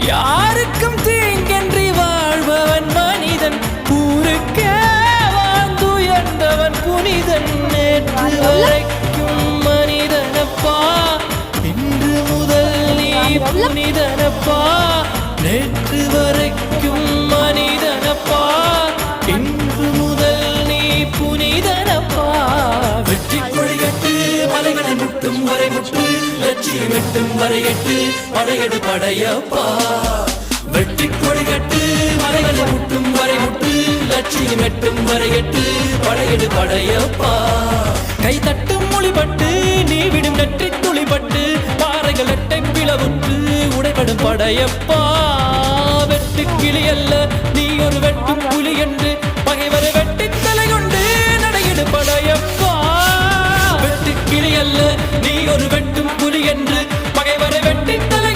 யாருக்கும் தீங்கன்றி வாழ்பவன் மனிதன், ஊருக்கே வாழ்ந்துயர்ந்தவன் புனிதன். நேற்று வரைக்கும் மனிதனப்பா, இன்று முதல் நீ புனிதனப்பா. நேற்று வரைக்கும் மனிதனப்பா, இன்று முதல் நீ புனிதனப்பா. வெற்றி கொடிகட்டு மலைகளை முட்டும் வரை முட்டு, லட்சியம் எட்டும் வரை எட்டு, படையெடு படையப்பா. வெற்றி கொடிகட்டு மலைகளை முட்டும் வரை முட்டு, லட்சியம் எட்டும் வரை எட்டு, படையெடு படையப்பா. கை தட்டும் மொழிபட்டு நீ விடும் நெற்றி துளிபட்டு, பாறைகள் எட்டை பிளவுற்று உடைபடும் படையப்பா. வெட்டு கிளி அல்ல நீ ஒரு வெட்டும் புலி என்று, பகைவரை வெட்டி தலை கொண்டு நடையிடு படையப்பா. வெட்டு கிளி அல்ல நீ ஒரு வெட்டும் புலி என்று, பகைவரை வெட்டி தலை